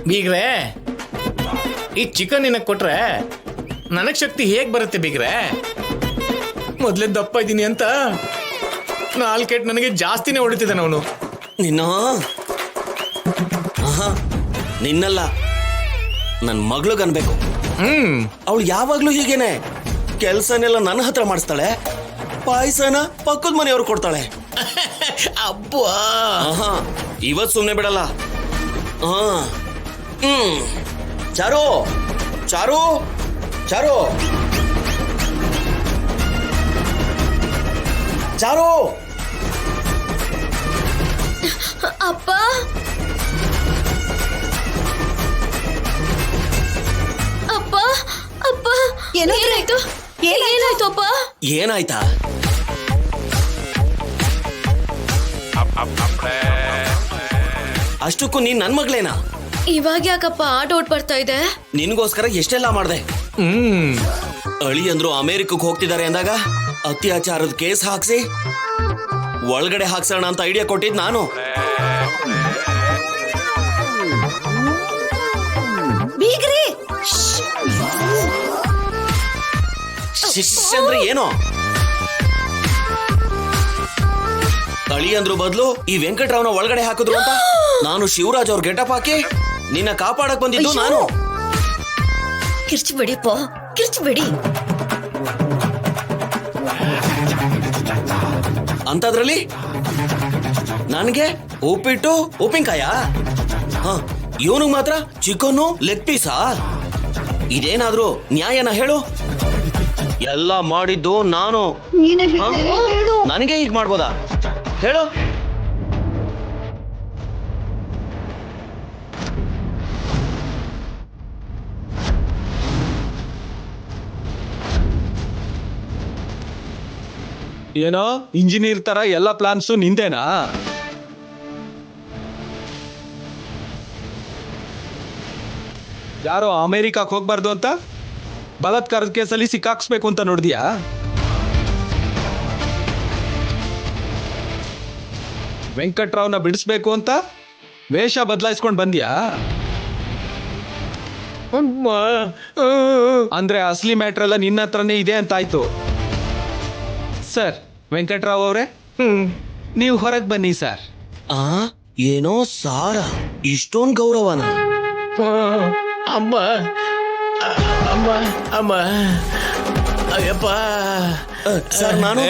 ಬೀಗ್ರೆ, ಈ ಚಿಕನ್ ನಿನಗೆ ಕೊಟ್ರೆ ನನಗ್ ಶಕ್ತಿ ಹೇಗ್ ಬರುತ್ತೆ ಬೀಗ್ರೆ? ಮೊದ್ಲೇ ದಪ್ಪ ಇದ್ದೀನಿ ಅಂತ ನಾಲ್ಕೇಟ್ ನನಗೆ ಜಾಸ್ತಿನೇ ಹೊಡಿತಿದ್ದಾನೆ ಅವನು. ನಿನ್ನ ನಿನ್ನಲ್ಲ, ನನ್ನ ಮಗಳಿಗನ್ಬೇಕು. ಅವಳು ಯಾವಾಗ್ಲೂ ಹೀಗೇನೆ, ಕೆಲ್ಸನೆಲ್ಲ ನನ್ನ ಹತ್ರ ಮಾಡಿಸ್ತಾಳೆ, ಪಾಯಸನ ಪಕ್ಕದ ಮನೆಯವ್ರು ಕೊಡ್ತಾಳೆ. ಅಬ್ಬ, ಇವತ್ ಸುಮ್ನೆ ಬಿಡಲ್ಲ. ಚಾರು ಚಾರು ಚಾರು ಚಾರು ಅಪ್ಪ, ಅಪ್ಪ, ಅಪ್ಪ, ಏನಾಯ್ತು? ಏನಾಯ್ತು ಅಪ್ಪ? ಏನಾಯ್ತಾ? ಅಷ್ಟಕ್ಕೂ ನೀನ್ ನನ್ ಮಗಳೇನಾ? ಇವಾಗ ಯಾಕಪ್ಪ ಡೌಟ್ ಬರ್ತಾ ಇದೆ? ನಿನ್ಗೋಸ್ಕರ ಎಷ್ಟೆಲ್ಲ ಮಾಡ್ದೆ. ಅಳಿ ಅಂದ್ರು ಅಮೆರಿಕಕ್ಕೆ ಹೋಗ್ತಿದ್ದಾರೆ ಅಂದಾಗ ಅತ್ಯಾಚಾರದ ಕೇಸ್ ಹಾಕ್ಸಿ ಒಳಗಡೆ ಹಾಕ್ಸೋಣ ಅಂತ ಐಡಿಯಾ ಕೊಟ್ಟಿದ್ ನಾನು. ಬೀಗ್ರಿ, ಅಂದ್ರೆ ಏನೋ ಅಳಿ ಅಂದ್ರು ಬದಲು ಈ ವೆಂಕಟರಾವ್ನ ಒಳಗಡೆ ಹಾಕಿದ್ರು ಅಂತ ನಾನು ಶಿವರಾಜ್ ಅವ್ರ ಗೆಟಪ್ ಹಾಕಿ ನಿನ್ನ ಕಾಪಾಡಕ್ ಬಂದಿದ್ದು ನಾನು. ಕಿರ್ಚ್ಬೇಡಿಪ್ಪ, ಕಿರ್ಚ್ಬೇಡಿ. ಅಂತದ್ರಲ್ಲಿ ನನಗೆ ಉಪ್ಪಿಟ್ಟು ಉಪ್ಪಿನಕಾಯ, ಇವನಿಗೆ ಮಾತ್ರ ಚಿಕನ್ನು ಲೆಗ್ ಪೀಸಾ? ಇದೇನಾದ್ರೂ ನ್ಯಾಯನ ಹೇಳು? ಎಲ್ಲ ಮಾಡಿದ್ದು ನಾನು. ನನಗೆ ಹೀಗೆ ಮಾಡ್ಬೋದಾ ಹೇಳು? ಏನೋ ಇಂಜಿನಿಯರ್ ತರ ಎಲ್ಲ ಪ್ಲಾನ್ಸು ನಿಂದೇನಾ? ಯಾರೋ ಅಮೆರಿಕಕ್ಕೆ ಹೋಗ್ಬಾರ್ದು ಅಂತ ಬಲಾತ್ಕಾರದ ಕೇಸಲ್ಲಿ ಸಿಕ್ಕಾಕ್ಸ್ಬೇಕು ಅಂತ ನೋಡಿದ್ಯಾ? ವೆಂಕಟ್ರಾವ್ನ ಬಿಡಿಸ್ಬೇಕು ಅಂತ ವೇಷ ಬದಲಾಯಿಸ್ಕೊಂಡು ಬಂದ್ಯಾ? ಅಂದ್ರೆ ಅಸಲಿ ಮ್ಯಾಟ್ರ್ ಎಲ್ಲ ನಿನ್ನ ಹತ್ರನೇ ಇದೆ ಅಂತ ಆಯ್ತು. ಸರ್, ವೆಂಕಟ್ರಾವ್ ಅವರೇ, ನೀವು ಹೊರಗೆ ಬನ್ನಿ ಸರ್. ಏನೋ ಸಾರ, ಇಷ್ಟೊಂದು ಗೌರವನ? ಅಮ್ಮ ಅಮ್ಮ ಅಮ್ಮ, ಅಯ್ಯಪ್ಪ ಸರ್ ನಾನು